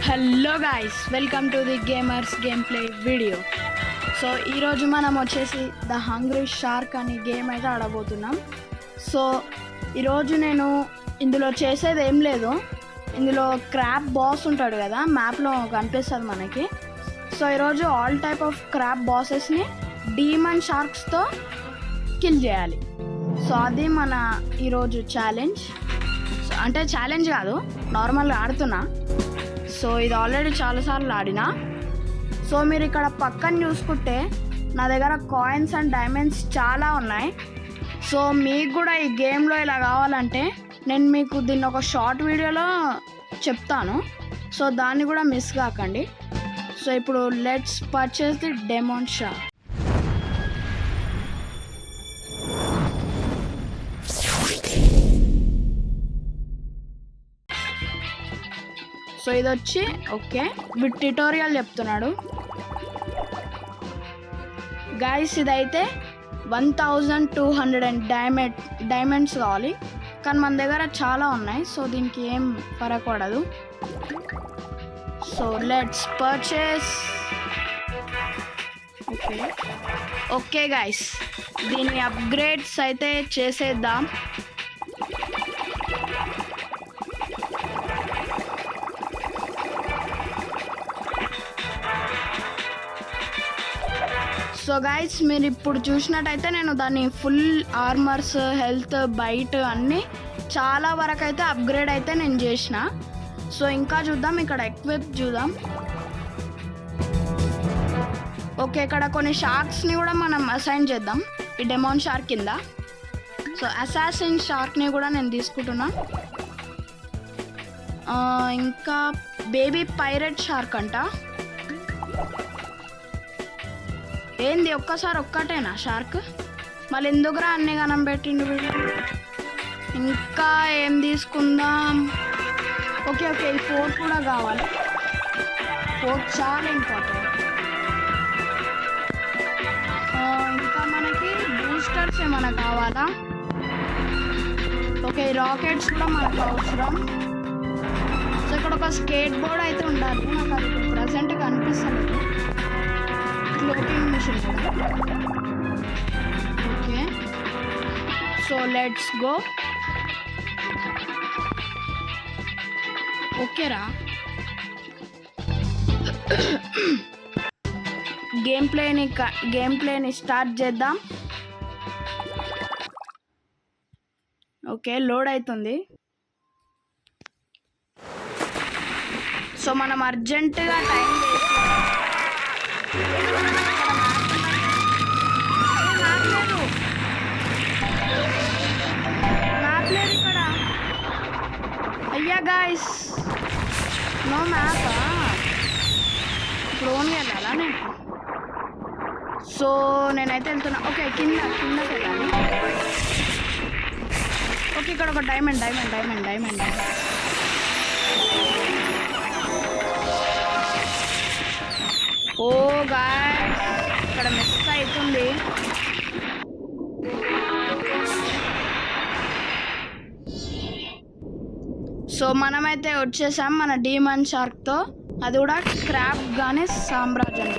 Hello guys, welcome to the gamers game play video. So ఈరోజు మనం వచ్చేసి the hungry shark అనే game అయితే ఆడబోతున్నాం. సో ఈరోజు నేను ఇందులో చేసేది ఏం లేదు. ఇందులో క్రాబ్ బాస్ ఉంటాడు కదా, మ్యాప్లో కనిపిస్తుంది మనకి. సో ఈరోజు ఆల్ టైప్ ఆఫ్ క్రాబ్ బాసెస్ని డీమన్ షార్క్స్తో కిల్ చేయాలి. సో అది మన ఈరోజు ఛాలెంజ్. సో అంటే ఛాలెంజ్ కాదు, నార్మల్గా ఆడుతున్నా. సో ఇది ఆల్రెడీ చాలాసార్లు ఆడినా. సో మీరు ఇక్కడ పక్కన చూసుకుంటే నా దగ్గర కాయిన్స్ అండ్ డైమండ్స్ చాలా ఉన్నాయి. సో మీకు కూడా ఈ గేమ్లో ఇలా కావాలంటే నేను మీకు దీన్ని ఒక షార్ట్ వీడియోలో చెప్తాను. సో దాన్ని కూడా మిస్ కాకండి. సో ఇప్పుడు let's purchase the demon shark. So ఇది వచ్చి ఓకే, వీడు ట్యుటోరియల్ చెప్తున్నాడు. గైస్ ఇదైతే 1200 డైమండ్స్ కావాలి, కానీ మన దగ్గర చాలా ఉన్నాయి. సో దీనికి ఏం ఫరక్ పడదు. So let's purchase. Okay guys, దీని అప్గ్రేడ్స్ అయితే చేసేద్దాం. సో గైస్ మీరు ఇప్పుడు చూసినట్టయితే నేను దాన్ని ఫుల్ ఆర్మర్స్, హెల్త్, బైట్ అన్నీ చాలా వరకు అయితే అప్గ్రేడ్ అయితే నేను చేసిన. సో ఇంకా చూద్దాం, ఇక్కడ ఎక్విప్ చూద్దాం. ఓకే, ఇక్కడ కొన్ని షార్క్స్ని కూడా మనం అసైన్ చేద్దాం ఈ డెమోన్ షార్క్ కింద. సో అసాసిన్ షార్క్ని కూడా నేను తీసుకుంటున్నా. ఇంకా బేబీ పైరెట్ షార్క్ అంట. ఏంది ఒక్కసారి ఒక్కటేనా షార్క్? మళ్ళీ ఎందుకురా అన్ని గనం పెట్టిండు వీడు. ఇంకా ఏం తీసుకుందాం? ఓకే ఈ ఫోర్క్ కూడా కావాలి. ఫోర్క్ చాలా ఇంపార్టెంట్. ఇంకా మనకి బూస్టర్స్ ఏమైనా కావాలా? ఓకే, రాకెట్స్ కూడా మనకు అవసరం. సో ఇక్కడ ఒక స్కేట్ బోర్డ్ అయితే ఉండాలి. నాకు అది ఇప్పుడు ప్రజెంట్ కనిపిస్తుంది. Cloaking mission. Okay, so let's go. ఓకేరా, గేమ్ ప్లేని స్టార్ట్ చేద్దాం. ఓకే, లోడ్ అవుతుంది. సో మనం అర్జెంటుగా టైం లేదు ఇక్కడ. అయ్యా గాయస్, నో మ్యాప్. ఇప్పుడు ఓన్గా వెళ్ళాలా నేను? సో నేనైతే వెళ్తున్నా. ఓకే, కిందకి వెళ్ళాలి. ఓకే, ఇక్కడ ఒక డైమండ్. ఓ గాయ్స్, ఇక్కడ మిస్ అవుతుంది. సో మనమైతే వచ్చేసాం మన డీమన్ షార్క్తో, అది కూడా క్రాబ్ గానే సామ్రాజ్యం.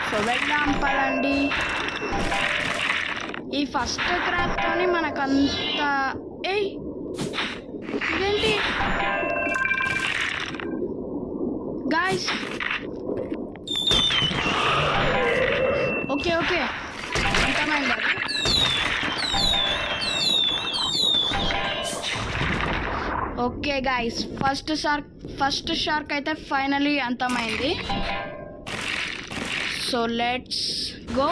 సో వెళ్దాం పదండి. ఈ ఫస్ట్ క్రాబ్తోని మనకంత ఇదేంటి గాయ్స్? ఓకే అంతమైంది. ఓకే గాయ్స్, ఫస్ట్ షార్క్ అయితే ఫైనలీ అంతమైంది. So let's go.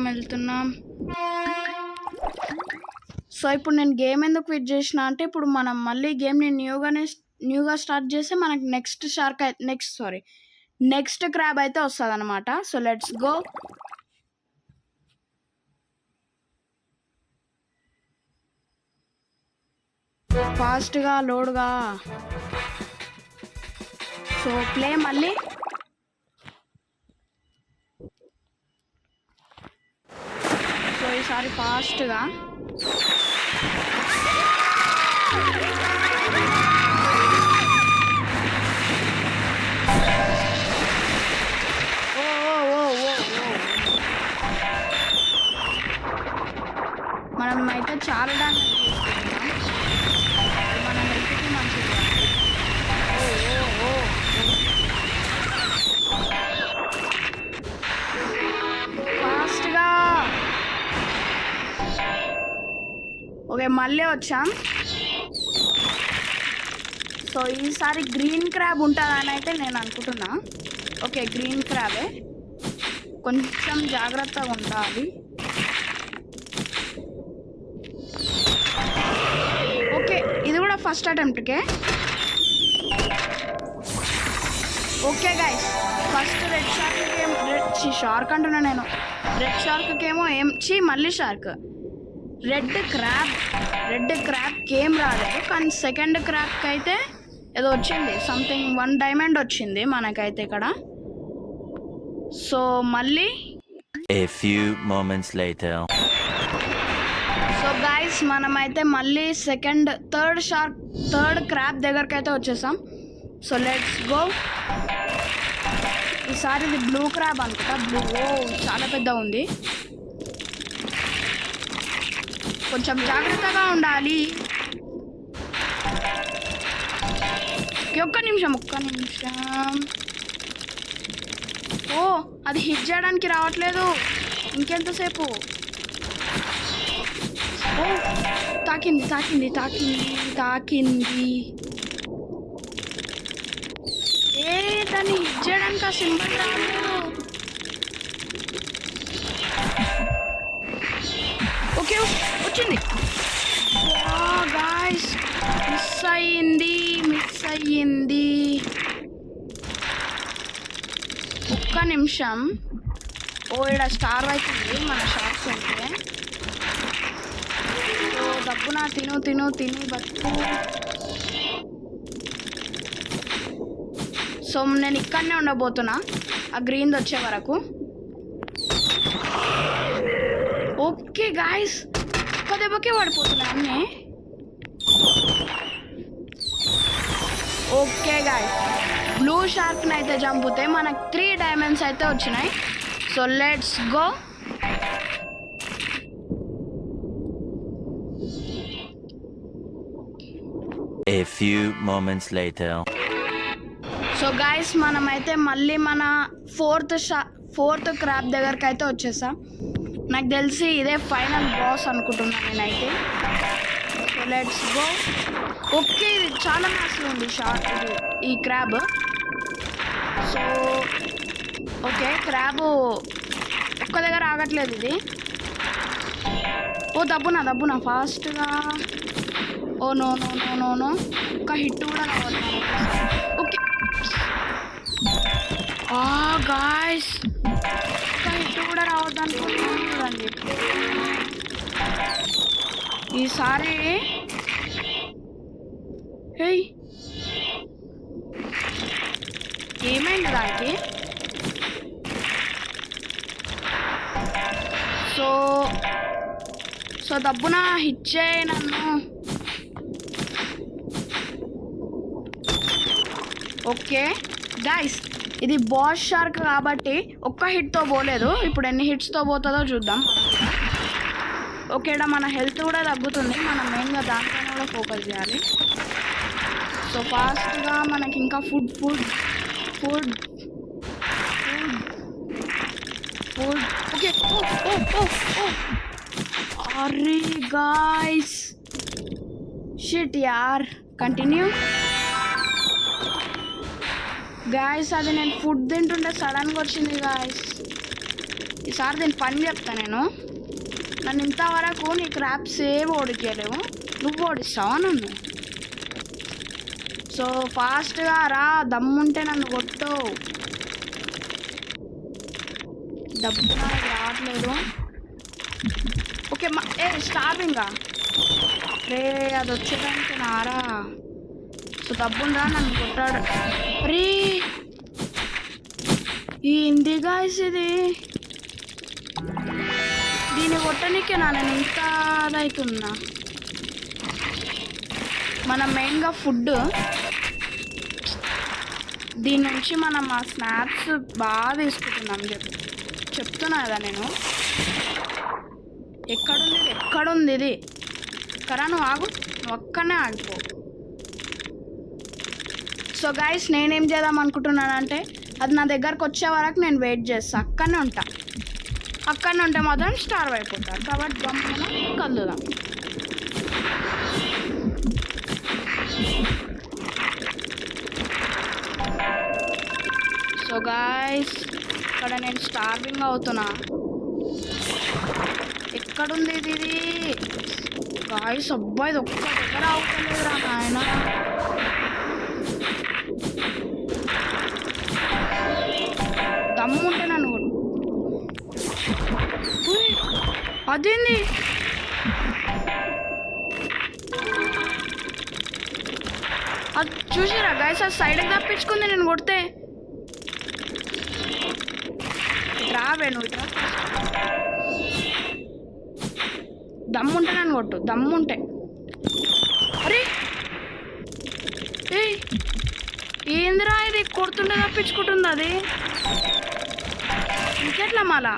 వెళ్తున్నాం. సో ఇప్పుడు నేను గేమ్ ఎందుకు క్విట్ చేసిన అంటే, ఇప్పుడు మనం మళ్ళీ గేమ్ని న్యూగా స్టార్ట్ చేస్తే మనకి నెక్స్ట్ క్రాబ్ అయితే వస్తుంది అనమాట. So let's go. ఫాస్ట్గా లోడ్గా. సో ప్లే మళ్ళీ. సో ఈసారి ఫాస్ట్గా. మేము మళ్ళీ వచ్చాం. సో ఈసారి గ్రీన్ క్రాబ్ ఉంటుందని అయితే నేను అనుకుంటున్నా. ఓకే, గ్రీన్ క్రాబే, కొంచెం జాగ్రత్తగా ఉండాలి. ఓకే, ఇది కూడా ఫస్ట్ అటెంప్ట్కే. Okay guys, first red shark అంటున్నా నేను. రెడ్ షార్క్కేమో మళ్ళీ షార్క్. రెడ్ క్రాబ్కి ఏం రాలేదు, కానీ సెకండ్ క్రాబ్కి అయితే ఏదో వచ్చింది, సంథింగ్ 1 డైమండ్ వచ్చింది మనకైతే ఇక్కడ. సో మళ్ళీ A few moments later. So guys, మనమైతే మళ్ళీ థర్డ్ క్రాబ్ దగ్గరికి అయితే వచ్చేసాం. So let's go. ఈసారి ఇది బ్లూ క్రాబ్ అనుకుంటా. చాలా పెద్ద ఉంది, కొంచెం జాగ్రత్తగా ఉండాలి. ఒక్క నిమిషం. ఓ, అది హిట్ చేయడానికి రావట్లేదు. ఇంకెంతసేపు? ఓ, తాకింది. దాన్ని హిట్ చేయడానికి ఆ సింబల్ రాలేదు. ఓకే, వచ్చింది. గాయ్స్, మిస్ అయ్యింది. ఒక్క నిమిషం. ఇక్కడ స్టార్ అవుతుంది మన షాప్స్ అంటే. సో డబ్బున తిని బతుకు. సో నేను ఇక్కడనే ఉండబోతున్నా ఆ గ్రీన్ వచ్చే వరకు. ఓకే గాయస్, ఒక్క దెబ్బకే పడిపోతున్నా అన్నీ. ఓకే గాయస్, బ్లూ షార్క్ని అయితే చంపితే మనకు 3 డైమండ్స్ అయితే వచ్చినాయి. So let's go. A few moments later. So guys, మనమైతే మళ్ళీ మన ఫోర్త్ క్రాబ్ దగ్గరికి అయితే వచ్చేసాం. నాకు తెలిసి ఇదే ఫైనల్ బాస్ అనుకుంటున్నాను నేనైతే. So let's go. ఓకే, ఇది చాలా మ్యాచ్లో ఉంది ఈ క్రాబ్. సో ఓకే, క్రాబ్ ఒక్క దగ్గర ఆగట్లేదు ఇది. ఓ దబ్బునా ఫాస్ట్గా. ఓ నో, ఒక్క హిట్ కూడా రావట్లేదు. ఓకే గాయ్స్, ఒక్క హిట్ కూడా రావద్దు అనుకుంటున్నాను చూడండి. ఈసారి ఏమైంది దానికి? సో దబ్బున హిట్ చేయి నన్ను. ఓకే గైస్, ఇది బాస్ షార్క్ కాబట్టి ఒక్క హిట్తో పోలేదు. ఇప్పుడు ఎన్ని హిట్స్తో పోతుందో చూద్దాం. ఓకే, ఇక్కడ మన హెల్త్ కూడా తగ్గుతుంది. మనం మెయిన్గా దానిపైన కూడా ఫోకస్ చేయాలి. సో ఫాస్ట్గా మనకి ఇంకా ఫుడ్. ఓకే, అరే గాయ్స్, షిట్ యార్. Continue guys. అది నేను ఫుడ్ తింటుంటే సడన్గా వచ్చింది గాయస్. ఈసారి దీని పని చెప్తా నేను. నన్ను ఇంతవరకు నీ క్రాప్స్ ఏవి ఓడికేలేవు, నువ్వు ఓడిస్తావా నన్ను? సో ఫాస్ట్గా రా, దమ్ముంటే నన్ను కొట్టు. డబ్బు నాకు రావట్లేదు. ఓకే, స్టార్వింగా రే, అది వచ్చేదానికి నారా. సో డబ్బుందా, నన్ను కొట్టాడు. రే ఏంది గాయస్ ఇది? దీన్ని కొట్టనికే నేను ఇంత అదవుతున్నా. మనం మెయిన్గా ఫుడ్, దీని నుంచి మనం ఆ స్నాప్స్ బాగా తీసుకుంటున్నాం. చెప్తున్నా కదా నేను. ఎక్కడుంది ఇది? కరా, నువ్వు ఆగు, నువ్వు ఒక్కనే ఆగిపో. సో గైస్, నేనేం చేద్దాం అనుకుంటున్నానంటే, అది నా దగ్గరకు వచ్చే వరకు నేను వెయిట్ చేస్తాను. అక్కడనే ఉంటే మాత్రం స్టార్ అయిపోతాను. కాబట్టి గమ్మున కలుద్దాం. గాయ్స్ ఇక్కడ నేను స్టార్వింగ్ అవుతున్నా. ఎక్కడుంది ఇది గాయ్స్? అబ్బాయి ఇది ఒక్క దగ్గర అవుతలేదురా నాయన. దమ్ముంటే నన్ను అదేంది? అది చూసారా గాయస్? ఆ సైడ్కి తప్పించుకుంది నేను కొడితే. రావే నువ్వు ఇట్లా. దమ్ముంటే నన్ను కొట్టు, దమ్ముంటే. అరే ఏందిరా ఇది? కొడుతుంటే తప్పించుకుంటుంది అది. ఇంకెట్లా మళ్ళా?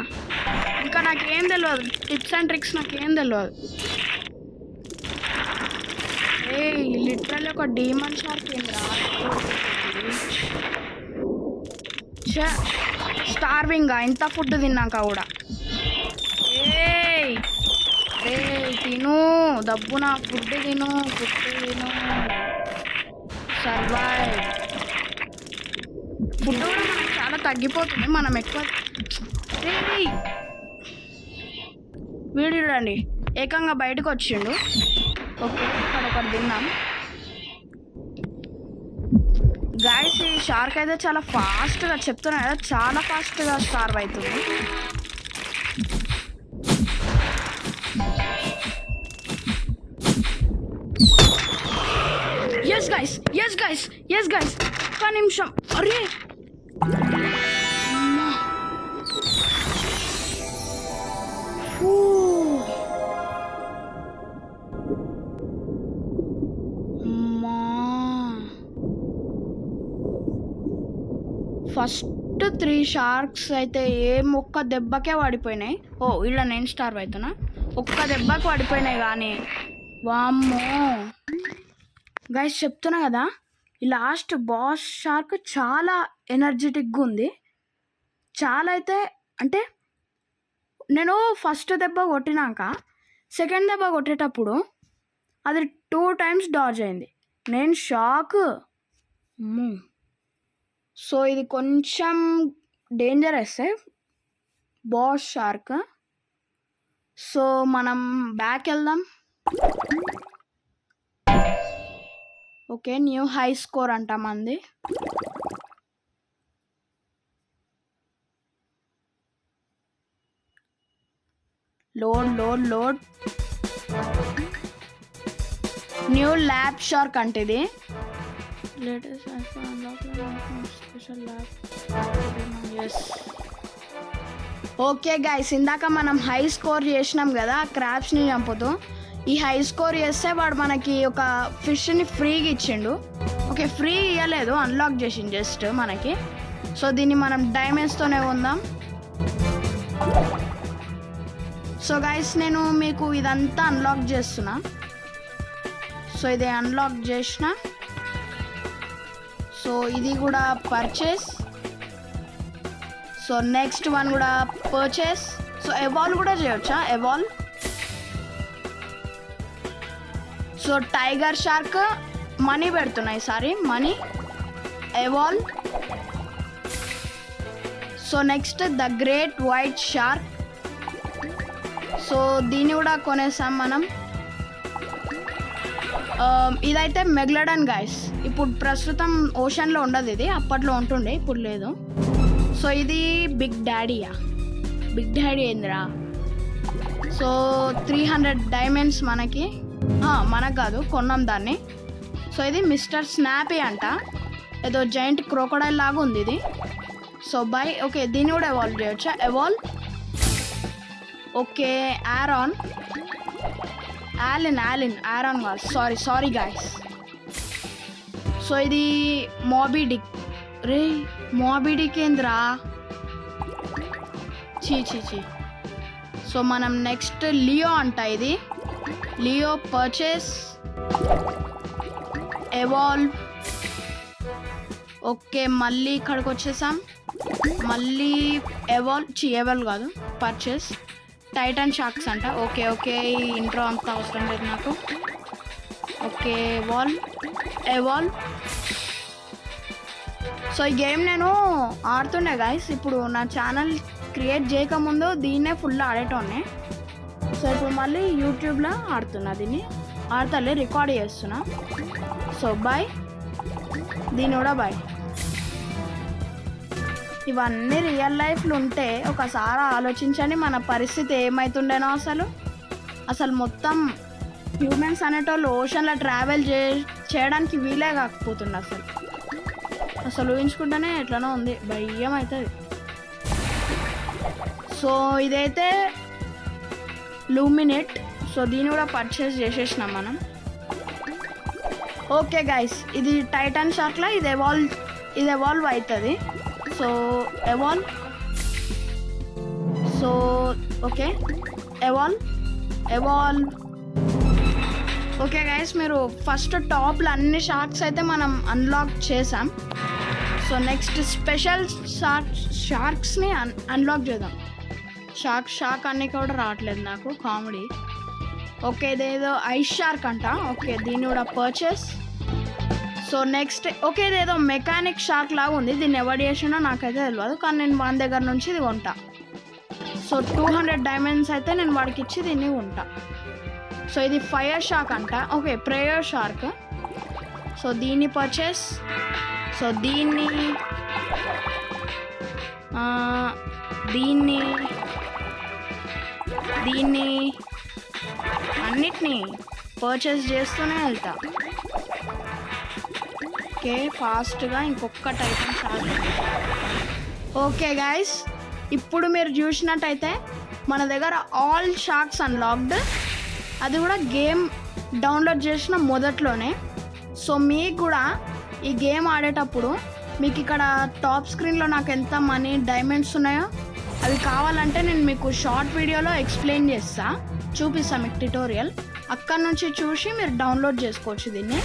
ఇంకా నాకేం తెలియదు, టిప్స్ అండ్ ట్రిక్స్ నాకేం తెలియదు. లిటరల్లీ ఒక డీమన్ షార్క్ ఏంద్రా. స్టార్వింగ్ ఇంత ఫుడ్ తిన్నాక కూడా. తిను దబ్బున ఫుడ్ తిను, సర్వైవ్. ఫుడ్ కూడా మనకు చాలా తగ్గిపోతుంది, మనం ఎక్కువ. వీడు చూడండి ఏకంగా బయటకు వచ్చిండు. ఓకే ఇక్కడ ఒకటి తిన్నాం. గాయస్ ఈ షార్క్ అయితే చాలా ఫాస్ట్గా, చెప్తున్నా కదా, చాలా ఫాస్ట్గా స్టార్వ్ అవుతుంది. ఎస్ గైస్ ఒక్క నిమిషం. అరే ఫస్ట్ 3 షార్క్స్ అయితే ఒక్క దెబ్బకే పడిపోయినాయి. ఇలా నేను స్టార్వ్ అవుతున్నా. ఒక్క దెబ్బకి పడిపోయినాయి కానీ వామ్మో గైస్ చెప్తున్నా కదా, ఈ లాస్ట్ బాస్ షార్క్ చాలా ఎనర్జెటిక్గా ఉంది. చాలా అయితే అంటే నేను ఫస్ట్ దెబ్బ కొట్టినాక సెకండ్ దెబ్బ కొట్టేటప్పుడు అది 2 టైమ్స్ డాజ్ అయింది. నేను షాక్. సో ఇది కొంచెం డేంజరస్ బాస్ షార్క్. సో మనం బ్యాక్ వెళ్దాం. ఓకే న్యూ హై స్కోర్ అంట మంది. లోడ్ న్యూ ల్యాబ్ షార్క్ అంటే ఇది. ఓకే గైస్ ఇందాక మనం హై స్కోర్ చేసినాం కదా క్రాబ్స్ని చంపుతూ. ఈ హై స్కోర్ చేస్తే వాడు మనకి ఒక ఫిష్ని ఫ్రీగా ఇచ్చిండు. ఓకే ఫ్రీ ఇవ్వలేదు, అన్లాక్ చేసిండు జస్ట్ మనకి. సో దీన్ని మనం డైమండ్స్తోనే ఉందాం. సో గైస్ నేను మీకు ఇదంతా అన్లాక్ చేస్తున్నా. సో ఇది అన్లాక్ చేసిన. సో ఇది కూడా పర్చేస్. సో నెక్స్ట్ వన్ కూడా పర్చేస్. సో ఎవాల్వ్ కూడా చేయొచ్చా? Evolve. So tiger shark money పెడుతున్నాయి ఈసారి, money. Evolve. So next the great white shark. So దీన్ని కూడా కొనేసాం మనం. ఇదైతే మెగ్లడన్ గైస్. ఇప్పుడు ప్రస్తుతం ఓషన్లో ఉండదు ఇది, అప్పట్లో ఉంటుండే ఇప్పుడు లేదు. సో ఇది బిగ్ డాడీయా? బిగ్ డాడీ ఏందిరా? సో 300 డైమండ్స్ మనకి. మనకు కాదు, కొన్నాం దాన్ని. సో ఇది మిస్టర్ స్నాపీ అంట, ఏదో జైంట్ క్రోకోడైల్ లాగా ఉంది ఇది. So by. ఓకే దీన్ని కూడా ఎవాల్వ్ చేయొచ్చా? Evolve. Okay Aaron. All in Aaron కాదు, సారీ గాయస్. సో ఇది మాబీ డిక్. రే మాబీ డిక్ ఏంద్రా? చీ. సో మనం నెక్స్ట్ లియో అంట. ఇది లియో పర్చేస్. ఎవాల్వ్. ఓకే మళ్ళీ ఇక్కడికి వచ్చేసాం. మళ్ళీ ఎవాల్వ్ కాదు, పర్చేస్. టైటన్ షార్క్స్ అంట. ఓకే ఈ ఇంట్రో అంతా అవసరం లేదు నాకు. Okay evolve. సో ఈ గేమ్ నేను ఆడుతుండే గైస్. ఇప్పుడు నా ఛానల్ క్రియేట్ చేయకముందు దీన్నే ఫుల్ ఆడేటోనే. సో ఇప్పుడు మళ్ళీ యూట్యూబ్లో ఆడుతున్నా, దీన్ని ఆడతలే, రికార్డ్ చేస్తున్నా. సో బాయ్, దీని కూడా బాయ్. ఇవన్నీ రియల్ లైఫ్లో ఉంటే ఒకసారి ఆలోచించండి మన పరిస్థితి ఏమవుతుండేనో. అసలు మొత్తం హ్యూమన్స్ అనేటోళ్ళు ఓషన్లో ట్రావెల్ చేయడానికి వీలే కాకపోతుండే. అసలు ఊహించుకుంటేనే ఎట్లనో ఉంది, భయం అవుతుంది. సో ఇదైతే లూమినేట్. సో దీన్ని కూడా పర్చేస్ చేసేసినాం మనం. ఓకే గైస్, ఇది టైటాన్ షార్క్లో ఇది ఎవాల్వ్ అవుతుంది. So so okay, evolve. Okay guys, మీరు ఫస్ట్ టాప్లో అన్ని షార్క్స్ అయితే మనం అన్లాక్ చేసాం. సో నెక్స్ట్ స్పెషల్ షార్క్స్ని అన్లాక్ చేద్దాం. షార్క్ అన్నీ కూడా రావట్లేదు నాకు, కామెడీ. ఓకే, ఇదేదో ఐస్ షార్క్ అంట. ఓకే, దీన్ని కూడా పర్చేస్. సో నెక్స్ట్ ఓకే, ఇదేదో మెకానిక్ షార్క్ లాగా ఉంది. దీన్ని ఎవరు చేసినో నాకైతే తెలియదు, కానీ నేను వాని దగ్గర నుంచి ఇది కొంటా. సో 200 డైమండ్స్ అయితే నేను వాడికి ఇచ్చి దీన్ని కొంటా. సో ఇది ఫైర్ షార్క్ అంట. Okay, prayer shark. సో దీన్ని పర్చేస్. సో దీన్ని అన్నిటినీ పర్చేస్ చేస్తూనే వెళ్తా. ఓకే, ఫాస్ట్గా ఇంకొక టైటన్ షార్క్. ఓకే గైస్, ఇప్పుడు మీరు చూసినట్టయితే మన దగ్గర ఆల్ షార్క్స్ అన్లాక్డ్. అది కూడా గేమ్ డౌన్లోడ్ చేసిన మొదట్లోనే. సో మీకు కూడా ఈ గేమ్ ఆడేటప్పుడు మీకు ఇక్కడ టాప్ స్క్రీన్లో నాకు ఎంత మనీ డైమండ్స్ ఉన్నాయో అవి కావాలంటే నేను మీకు షార్ట్ వీడియోలో ఎక్స్ప్లెయిన్ చేస్తా, చూపిస్తాను మీకు ట్యుటోరియల్. అక్కడ నుంచి చూసి మీరు డౌన్లోడ్ చేసుకోవచ్చు దీన్ని.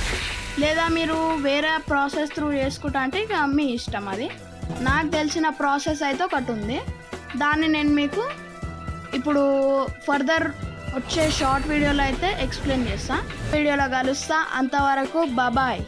లేదా మీరు వేరే ప్రాసెస్ త్రూ చేసుకుంటా అంటే ఇక మీ ఇష్టం. అది నాకు తెలిసిన ప్రాసెస్ అయితే ఒకటి ఉంది, దాన్ని నేను మీకు ఇప్పుడు ఫర్దర్ వచ్చే షార్ట్ వీడియోలో అయితే ఎక్స్ప్లెయిన్ చేస్తా. వీడియోలో కలుస్తా, అంతవరకు బాయ్.